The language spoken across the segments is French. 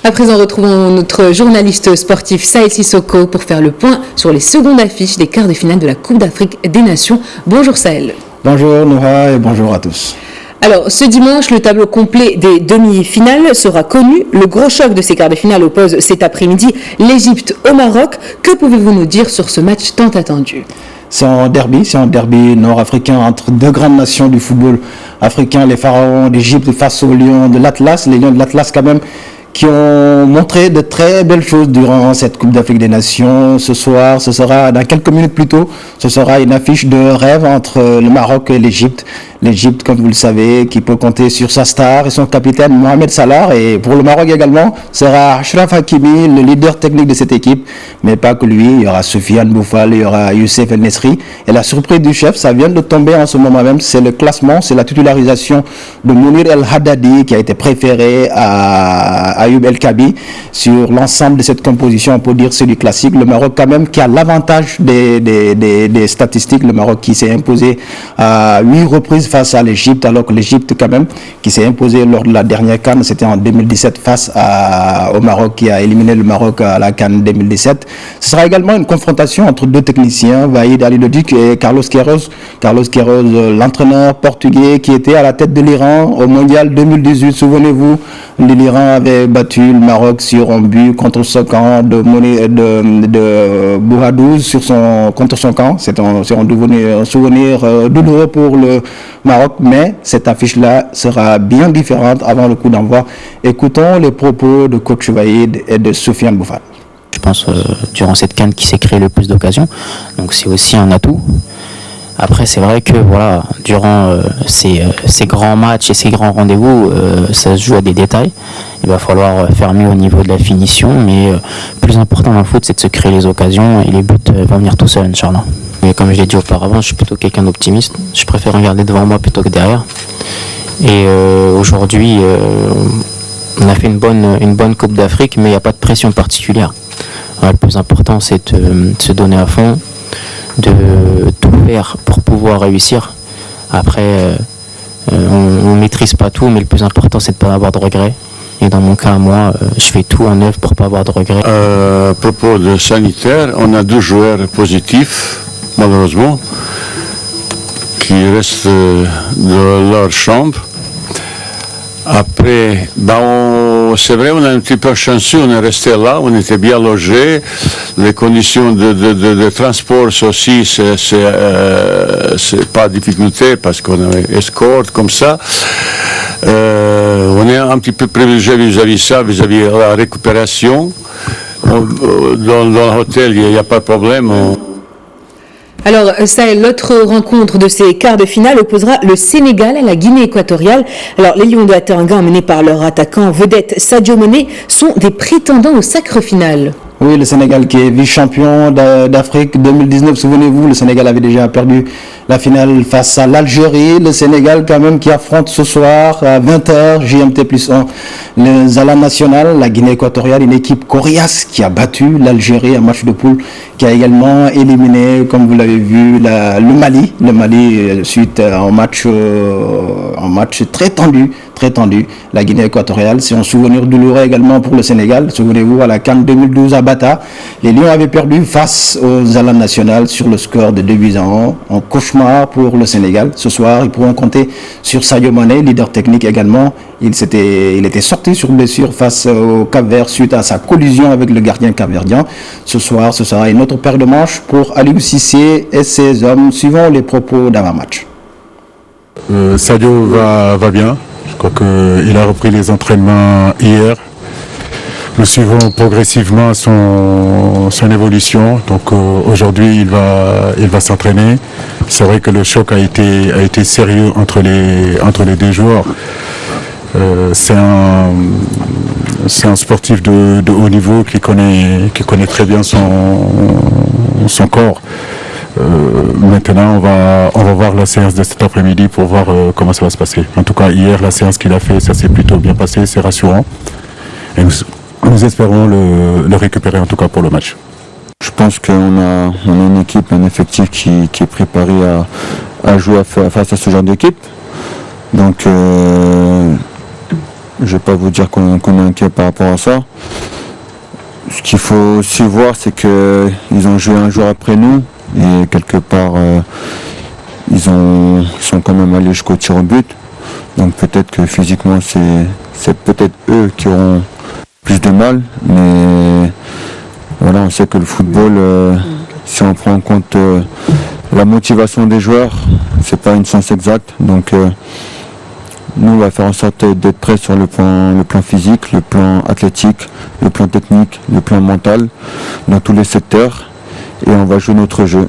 À présent, retrouvons notre journaliste sportif Saël Sissoko pour faire le point sur les secondes affiches des quarts de finale de la Coupe d'Afrique des Nations. Bonjour Saël. Bonjour Noura et bonjour à tous. Alors, ce dimanche, le tableau complet des demi-finales sera connu. Le gros choc de ces quarts de finale oppose cet après-midi l'Égypte au Maroc. Que pouvez-vous nous dire sur ce match tant attendu ? C'est un derby nord-africain entre deux grandes nations du football africain, les pharaons d'Égypte face aux lions de l'Atlas. Les lions de l'Atlas quand même qui ont montré de très belles choses durant cette Coupe d'Afrique des Nations. Ce soir, ce sera, dans quelques minutes plus tôt, ce sera une affiche de rêve entre le Maroc et l'Égypte. L'Égypte, comme vous le savez, qui peut compter sur sa star et son capitaine Mohamed Salah. Et pour le Maroc également, sera Achraf Hakimi, le leader technique de cette équipe. Mais pas que lui, il y aura Soufiane Boufal, il y aura Youssef El Nesri. Et la surprise du chef, ça vient de tomber en ce moment même, c'est le classement, c'est la titularisation de Mounir El Haddadi qui a été préféré à Ayoub El Kabi sur l'ensemble de cette composition. On peut dire c'est du classique. Le Maroc quand même qui a l'avantage des statistiques. Le Maroc qui s'est imposé à 8 reprises face à l'Égypte, alors que l'Égypte quand même qui s'est imposé lors de la dernière CAN, c'était en 2017 face au Maroc qui a éliminé le Maroc à la CAN 2017. Ce sera également une confrontation entre deux techniciens, Vahid Halilhodžić et Carlos Queiroz. Carlos Queiroz, l'entraîneur portugais qui était à la tête de l'Iran au Mondial 2018. Souvenez-vous, l'Iran avait battu le Maroc sur un but contre son camp de Bouhadouz contre son camp. C'est un souvenir douloureux pour le Maroc, mais cette affiche-là sera bien différente avant le coup d'envoi. Écoutons les propos de coach Vahid et de Soufiane Boufal. Je pense durant cette CAN qui s'est créé le plus d'occasions, donc c'est aussi un atout. Après, c'est vrai que voilà, durant ces grands matchs et ces grands rendez-vous, ça se joue à des détails. Il va falloir faire mieux au niveau de la finition, mais le plus important dans le foot, c'est de se créer les occasions et les buts vont venir tout seuls, Inch'Allah. Mais comme je l'ai dit auparavant, je suis plutôt quelqu'un d'optimiste. Je préfère regarder devant moi plutôt que derrière. Et aujourd'hui, on a fait une bonne Coupe d'Afrique, mais il n'y a pas de pression particulière. Alors, le plus important, c'est de se donner à fond, de tout faire pour pouvoir réussir. Après, on ne maîtrise pas tout, mais le plus important, c'est de ne pas avoir de regrets. Et dans mon cas, moi, je fais tout en œuvre pour ne pas avoir de regrets. À propos de sanitaire, on a 2 joueurs positifs, malheureusement, qui restent dans leur chambre. Après, c'est vrai, on a un petit peu chanceux, on est resté là, on était bien logés. Les conditions de transport aussi, c'est pas de difficulté parce qu'on a escorte comme ça. On est un petit peu privilégié vis-à-vis de la récupération. Dans l'hôtel, il n'y a pas de problème. Alors, Saël, l'autre rencontre de ces quarts de finale opposera le Sénégal à la Guinée équatoriale. Alors, les Lions de la Teranga, emmenés par leur attaquant vedette Sadio Mané, sont des prétendants au sacre final. Oui, le Sénégal qui est vice-champion d'Afrique 2019. Souvenez-vous, le Sénégal avait déjà perdu la finale face à l'Algérie. Le Sénégal quand même qui affronte ce soir à 20h, GMT+1, le Zala National, la Guinée équatoriale, une équipe coriace qui a battu l'Algérie, un match de poule, qui a également éliminé, comme vous l'avez vu, le Mali suite à un match très tendu. La Guinée équatoriale, c'est un souvenir douloureux également pour le Sénégal. Souvenez-vous, à la CAN 2012 à Bata, les Lions avaient perdu face aux Zala National sur le score de 2-1. Un cauchemar pour le Sénégal. Ce soir, ils pourront compter sur Sadio Mané, leader technique également. Il était sorti sur blessure face au Cap-Vert suite à sa collision avec le gardien capverdien. Ce soir, ce sera une autre paire de manches pour Aliou Cissé et ses hommes, suivant les propos d'avant-match. Sadio va bien. Je crois qu'il a repris les entraînements hier. Nous suivons progressivement son évolution. Donc aujourd'hui, il va s'entraîner. C'est vrai que le choc a été sérieux entre les deux joueurs. C'est un sportif de haut niveau qui connaît très bien son corps. Maintenant, on va voir la séance de cet après-midi pour voir comment ça va se passer. En tout cas, hier, la séance qu'il a fait, ça s'est plutôt bien passé, c'est rassurant. Et nous espérons le récupérer, en tout cas, pour le match. Je pense qu'on a une équipe, un effectif qui est préparé à jouer face à ce genre d'équipe. Donc, je ne vais pas vous dire qu'on est inquiet par rapport à ça. Ce qu'il faut aussi voir, c'est qu'ils ont joué un jour après nous et quelque part ils sont quand même allés jusqu'au tir au but. Donc peut-être que physiquement c'est peut-être eux qui auront plus de mal, mais voilà, on sait que le football, si on prend en compte la motivation des joueurs, c'est pas une science exacte. Donc nous, on va faire en sorte d'être prêts sur le plan physique, le plan athlétique, le plan technique, le plan mental, dans tous les secteurs, et on va jouer notre jeu.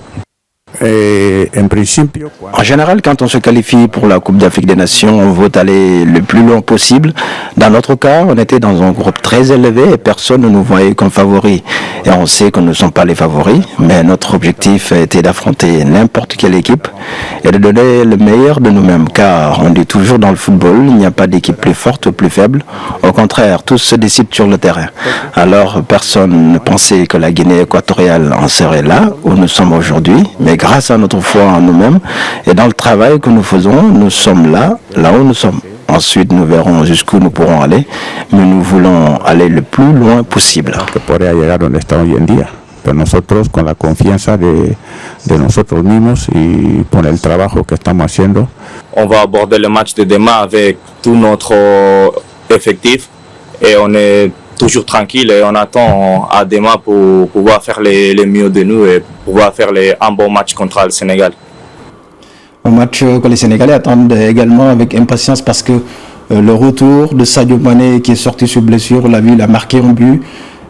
En général, quand on se qualifie pour la Coupe d'Afrique des Nations, on veut aller le plus loin possible. Dans notre cas, on était dans un groupe très élevé et personne ne nous voyait comme favoris. Et on sait que nous ne sommes pas les favoris, mais notre objectif était d'affronter n'importe quelle équipe et de donner le meilleur de nous-mêmes. Car on dit toujours dans le football, il n'y a pas d'équipe plus forte ou plus faible. Au contraire, tous se décident sur le terrain. Alors, personne ne pensait que la Guinée équatoriale en serait là où nous sommes aujourd'hui, mais grâce à notre foi en nous-mêmes et dans le travail que nous faisons, nous sommes là où nous sommes. Ensuite, nous verrons jusqu'où nous pourrons aller, mais nous voulons aller le plus loin possible. Que podría llegar donde está hoy en día. Pero nosotros, con la confianza de nosotros mismos y por el trabajo que estamos haciendo, on va aborder le match de demain avec tout notre effectif et on est toujours tranquille et on attend à demain pour pouvoir faire les mieux de nous et pouvoir faire un bon match contre le Sénégal. Un match que les Sénégalais attendent également avec impatience parce que le retour de Sadio Mané qui est sorti sur blessure, on l'a vu, il a marqué un but,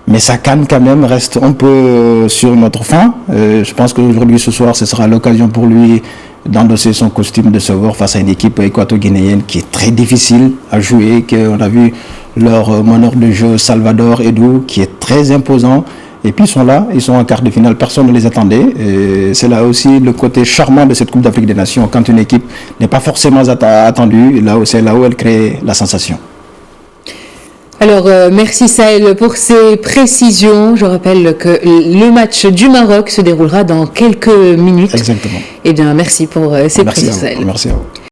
mais sa canne quand même reste un peu sur notre faim. Je pense qu'aujourd'hui, ce soir, ce sera l'occasion pour lui d'endosser son costume de sauveur face à une équipe équato-guinéenne qui est très difficile à jouer, qu'on a vu leur meneur de jeu Salvador Edou qui est très imposant. Et puis ils sont là, ils sont en quart de finale, personne ne les attendait. Et c'est là aussi le côté charmant de cette Coupe d'Afrique des Nations, quand une équipe n'est pas forcément attendue, c'est là où elle crée la sensation. Alors, merci Sahel pour ces précisions. Je rappelle que le match du Maroc se déroulera dans quelques minutes. Exactement. Eh bien, merci pour ces précisions. Merci à vous.